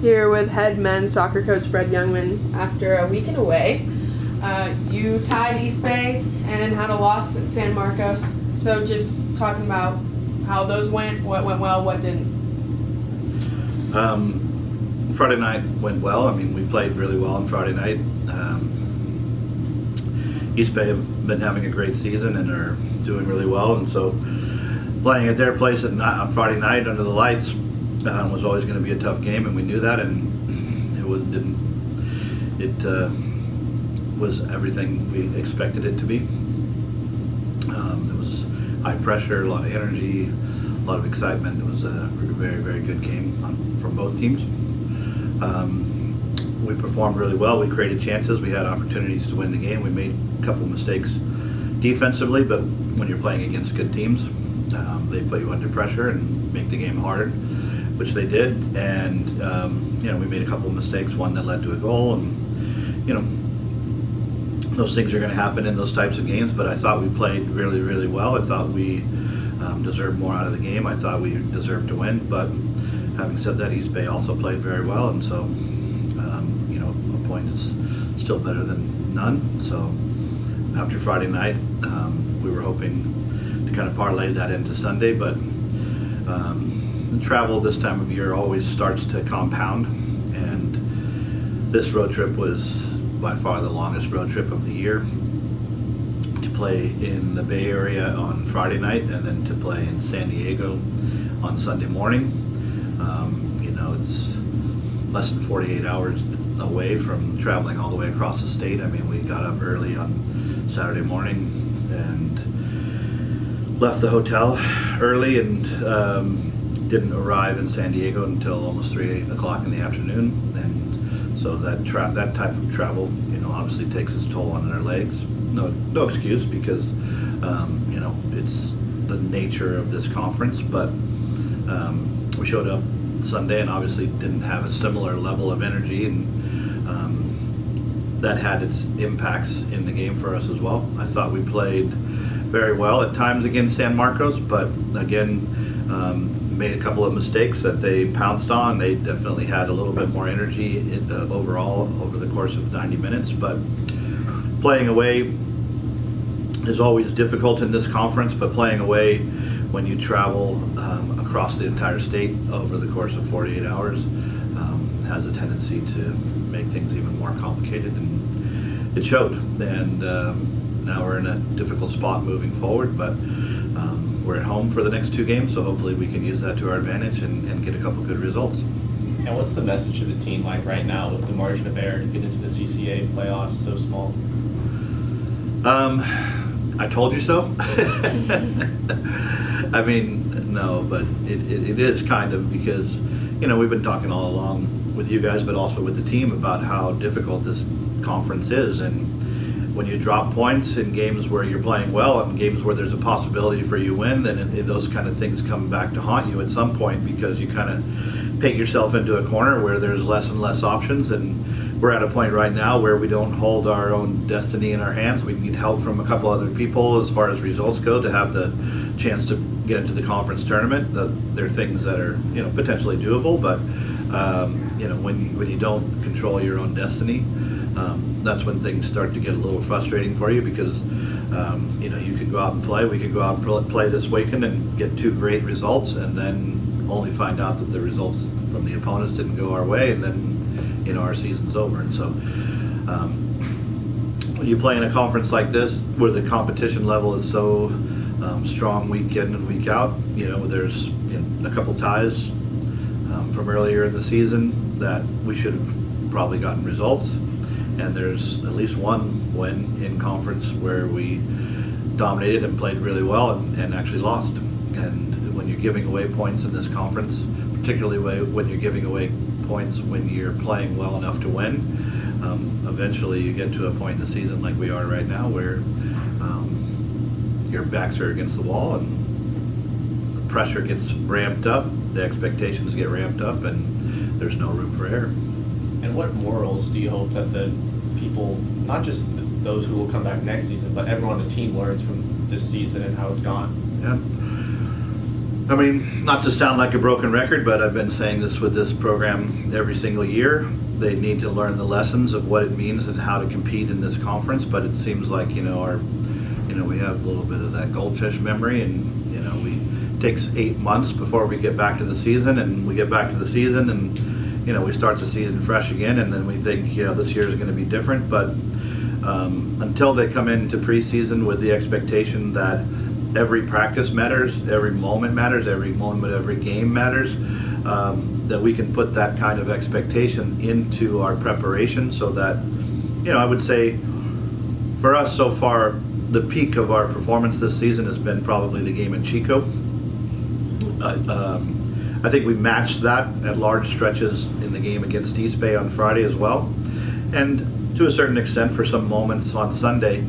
here with head men's soccer coach Fred Jungemann after a weekend away. You tied East Bay and had a loss at San Marcos. So just talking about how those went, what went well, what didn't. Friday night went well. I mean, we played really well on Friday night. East Bay have been having a great season and are doing really well, and so playing at their place on Friday night under the lights was always going to be a tough game, and we knew that, and it was everything we expected it to be. It was high pressure, a lot of energy, a lot of excitement. It was a very, very good game from both teams. We performed really well. We created chances. We had opportunities to win the game. We made a couple of mistakes defensively, but when you're playing against good teams, they put you under pressure and make the game hard, which they did. And we made a couple of mistakes, one that led to a goal, and those things are going to happen in those types of games. But I thought we played really, really well. I thought we deserved more out of the game. I thought we deserved to win. But having said that, East Bay also played very well, and so a point is still better than none. So after Friday night, we were hoping to kind of parlay that into Sunday, but travel this time of year always starts to compound, and this road trip was by far the longest road trip of the year. To play in the Bay Area on Friday night and then to play in San Diego on Sunday morning. It's less than 48 hours away from traveling all the way across the state. I mean, we got up early on Saturday morning and left the hotel early and didn't arrive in San Diego until almost 3 o'clock in the afternoon. And so that type of travel, obviously takes its toll on our legs. No excuse, because it's the nature of this conference. But we showed up Sunday and obviously didn't have a similar level of energy, and that had its impacts in the game for us as well. I thought we played very well at times against San Marcos, but again, made a couple of mistakes that they pounced on. They definitely had a little bit more energy overall over the course of 90 minutes, but playing away is always difficult in this conference, but playing away when you travel across the entire state over the course of 48 hours has a tendency to make things even more complicated, and it showed. And now we're in a difficult spot moving forward, but we're at home for the next 2 games, so hopefully we can use that to our advantage and get a couple good results. And what's the message to the team like right now with the margin of error to get into the CCA playoffs so small? I told you so. I mean, no, but it is kind of, because we've been talking all along with you guys, but also with the team, about how difficult this conference is. And when you drop points in games where you're playing well and games where there's a possibility for you win, then those kind of things come back to haunt you at some point, because you kind of paint yourself into a corner where there's less and less options. And we're at a point right now where we don't hold our own destiny in our hands. We need help from a couple other people as far as results go to have the chance to get into the conference tournament. There are things that are potentially doable, but when you don't control your own destiny, that's when things start to get a little frustrating for you, because you could go out and play. We could go out and play this weekend and get 2 great results, and then only find out that the results from the opponents didn't go our way, and then our season's over. And so when you play in a conference like this where the competition level is so strong week in and week out, there's a couple ties from earlier in the season that we should have probably gotten results, and there's at least one win in conference where we dominated and played really well and actually lost. And when you're giving away points in this conference, particularly when you're giving away points when you're playing well enough to win, eventually you get to a point in the season like we are right now, where your backs are against the wall and the pressure gets ramped up, the expectations get ramped up, and there's no room for error. And what morals do you hope that the people, not just those who will come back next season, but everyone on the team learns from this season and how it's gone? Yeah. I mean, not to sound like a broken record, but I've been saying this with this program every single year. They need to learn the lessons of what it means and how to compete in this conference. But it seems like, we have a little bit of that goldfish memory, and it takes 8 months before we get back to the season, and we get back to the season, and we start the season fresh again, and then we think, this year is going to be different. But until they come into preseason with the expectation that every practice matters, every moment matters, every moment, every game matters, that we can put that kind of expectation into our preparation, so that, I would say for us so far, the peak of our performance this season has been probably the game in Chico. I think we matched that at large stretches in the game against East Bay on Friday as well, and to a certain extent for some moments on Sunday.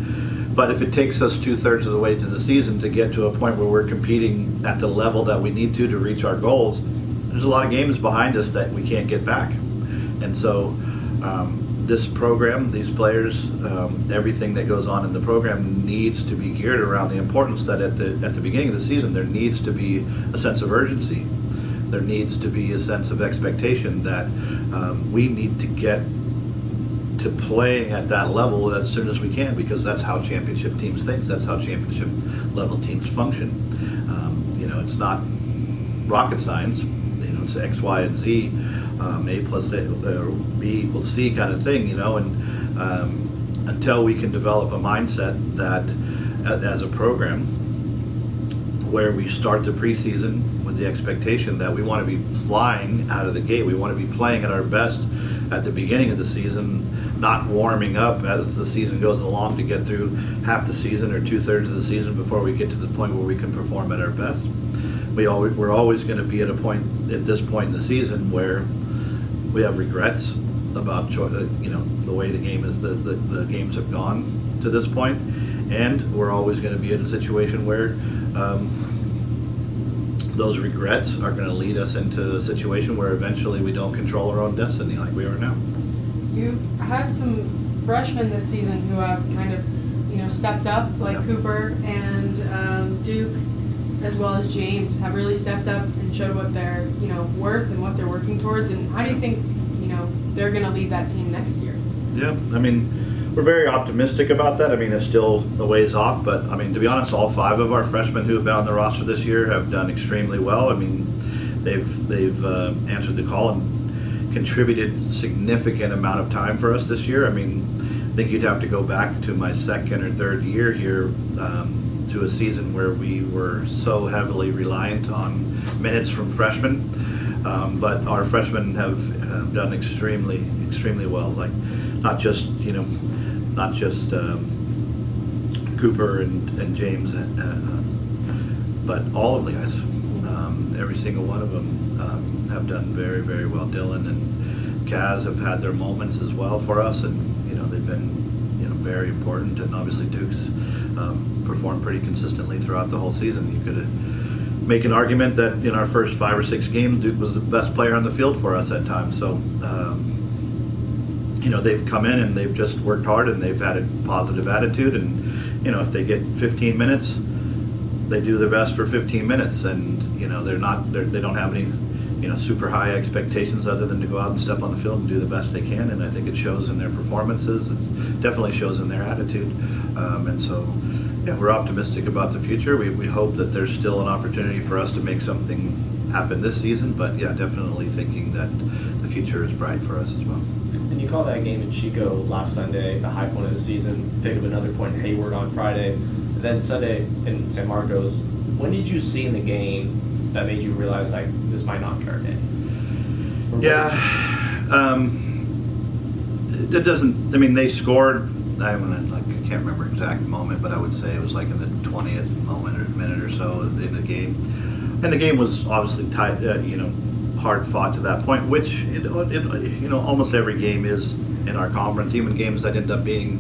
But if it takes us 2/3 of the way to the season to get to a point where we're competing at the level that we need to reach our goals, there's a lot of games behind us that we can't get back. And so this program, these players, everything that goes on in the program needs to be geared around the importance that at the beginning of the season there needs to be a sense of urgency. There needs to be a sense of expectation that we need to get to playing at that level as soon as we can, because that's how championship teams think. That's how championship level teams function. It's not rocket science. It's X, Y, and Z, A plus A, or B equals C kind of thing. And until we can develop a mindset that, as a program, where we start the preseason with the expectation that we want to be flying out of the gate, we want to be playing at our best at the beginning of the season, not warming up as the season goes along to get through half the season or 2/3 of the season before we get to the point where we can perform at our best. We're always going to be at this point in the season where we have regrets about the way the games have gone to this point, and we're always going to be in a situation where those regrets are going to lead us into a situation where eventually we don't control our own destiny like we are now. You've had some freshmen this season who have kind of, stepped up, like Yeah. Cooper and Duke, as well as James, have really stepped up and showed what they're, worth and what they're working towards. And how do you think, they're going to lead that team next year? Yeah, we're very optimistic about that. It's still a ways off, but to be honest, all 5 of our freshmen who have been on the roster this year have done extremely well. They've answered the call and contributed significant amount of time for us this year. I think you'd have to go back to my second or third year here to a season where we were so heavily reliant on minutes from freshmen. But our freshmen have done extremely, extremely well. Like not just Cooper and James, but all of the guys. Every single one of them have done very, very well. Dylan and Kaz have had their moments as well for us, and they've been very important. And obviously Duke's performed pretty consistently throughout the whole season. You could make an argument that in our first 5 or 6 games, Duke was the best player on the field for us at times. So they've come in and they've just worked hard and they've had a positive attitude. And if they get 15 minutes, they do their best for 15 minutes. And they don't have any super high expectations other than to go out and step on the field and do the best they can. And I think it shows in their performances. It definitely shows in their attitude. And so, yeah, we're optimistic about the future. We hope that there's still an opportunity for us to make something happen this season. But yeah, definitely thinking that the future is bright for us as well. And you call that game in Chico last Sunday the high point of the season, pick up another point in Hayward on Friday, and then Sunday in San Marcos. When did you see in the game that made you realize, like, this might not be our day? Yeah. It doesn't, they scored, I can't remember exact moment, but I would say it was like in the 20th moment or minute or so in the game. And the game was obviously tight, hard fought to that point, which almost every game is in our conference, even games that end up being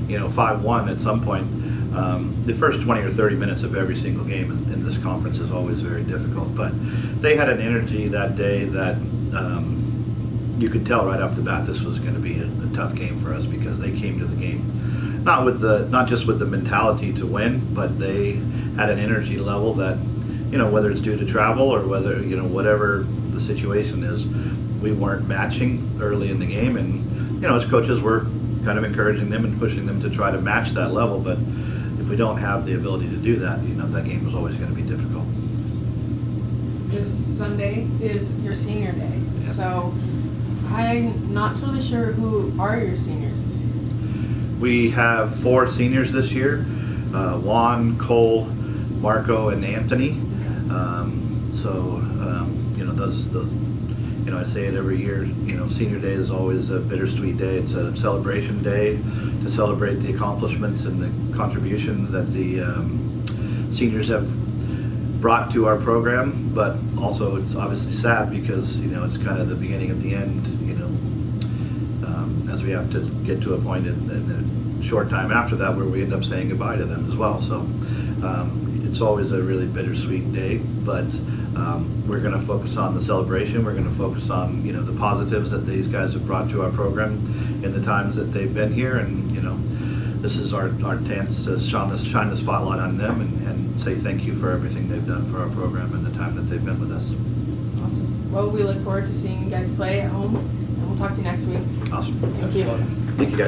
5-1 at some point. The first 20 or 30 minutes of every single game in this conference is always very difficult, but they had an energy that day that you could tell right off the bat this was going to be a tough game for us, because they came to the game not just with the mentality to win, but they had an energy level that whether it's due to travel or whether, whatever the situation is, we weren't matching early in the game. And, as coaches, we're kind of encouraging them and pushing them to try to match that level. But if we don't have the ability to do that, that game is always going to be difficult. This Sunday is your senior day. Yep. So I'm not totally sure who are your seniors this year. We have 4 seniors this year, Juan, Cole, Marco, and Anthony. Those I say it every year, senior day is always a bittersweet day. It's a celebration day to celebrate the accomplishments and the contribution that the seniors have brought to our program, but also it's obviously sad because, it's kind of the beginning of the end, as we have to get to a point in a short time after that where we end up saying goodbye to them as well. So it's always a really bittersweet day, but we're going to focus on the celebration. We're going to focus on, the positives that these guys have brought to our program in the times that they've been here. And, this is our chance to shine the spotlight on them and say thank you for everything they've done for our program and the time that they've been with us. Awesome. Well, we look forward to seeing you guys play at home, and we'll talk to you next week. Awesome. Thank you. Thank you, guys.